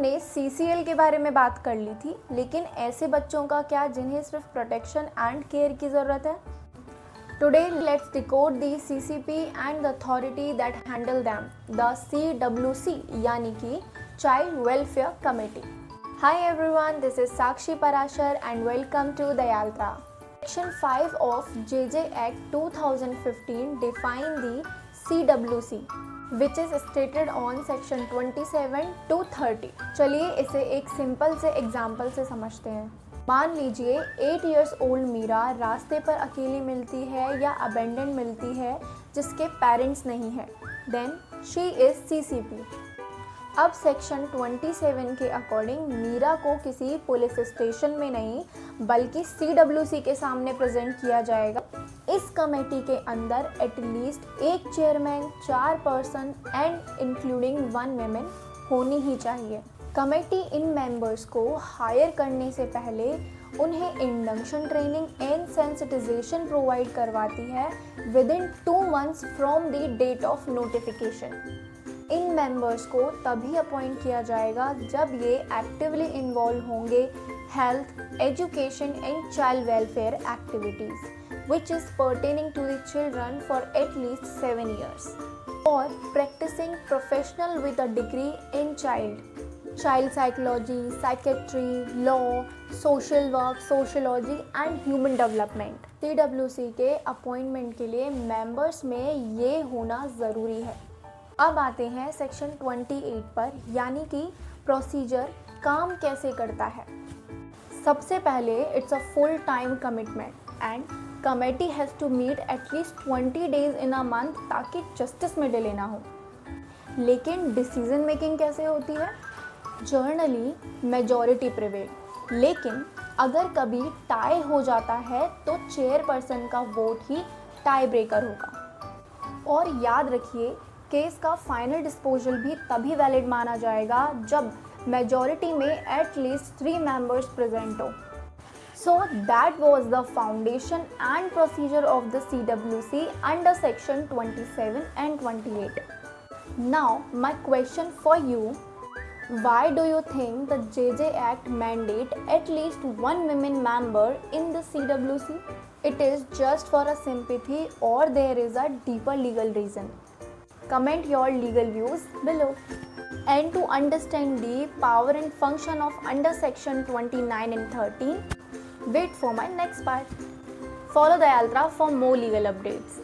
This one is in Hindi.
हमने CCL के बारे में बात कर ली थी, लेकिन ऐसे बच्चों का क्या जिन्हें सिर्फ प्रोटेक्शन एंड केयर की ज़रूरत है? Today let's decode the CCP and the authority that handle them, the CWC यानी कि Child Welfare Committee. Hi everyone, this is Sakshi Parashar and welcome to Dayaltra. Section 5 of JJ Act 2015 define the CWC, which is stated on section 27 to 30. चलिए इसे एक सिंपल से एग्जाम्पल से समझते हैं। मान लीजिए 8 years old मीरा रास्ते पर अकेली मिलती है या अबेंडन मिलती है जिसके पेरेंट्स नहीं है, देन शी इज CCP। अब सेक्शन 27 के अकॉर्डिंग मीरा को किसी पुलिस स्टेशन में नहीं बल्कि CWC के सामने प्रेजेंट किया जाएगा। इस कमेटी के अंदर एटलीस्ट एक chairman, 4 person and including 1 women होनी ही चाहिए। कमेटी इन मेंबर्स को हायर करने से पहले उन्हें induction training and sensitization provide करवाती है within 2 months from the date of notification. इन मेंबर्स को तभी अपॉइंट किया जाएगा जब ये एक्टिवली इन्वॉल्व होंगे health, education and child welfare activities which is pertaining to the children for at least 7 years और practicing professional with a degree in child psychology, psychiatry, law, social work, sociology and human development. CWC के अपॉइंटमेंट के लिए मेंबर्स में ये होना ज़रूरी है। अब आते हैं सेक्शन 28 पर, यानी कि प्रोसीजर काम कैसे करता है। सबसे पहले it's a full time commitment and committee has to meet at least 20 days in a month ताकि जस्टिस में डिले ना हो। लेकिन डिसीजन मेकिंग कैसे होती है? जर्नली मेजॉरिटी प्रिवेल, लेकिन अगर कभी टाई हो जाता है तो चेयरपर्सन का वोट ही टाई ब्रेकर होगा। और याद रखिए, केस का फाइनल डिस्पोजल भी तभी वैलिड माना जाएगा जब मेजॉरिटी में एटलीस्ट 3 members प्रेजेंट हो। So that was the foundation and procedure of the CWC under section 27 and 28. Now my question for you, why do you think the JJ Act mandate at least 1 women member in the CWC? It is just for a sympathy or there is a deeper legal reason? Comment your legal views below. And to understand the power and function of under section 29 and 30, wait for my next part. Follow Dayaltra for more legal updates.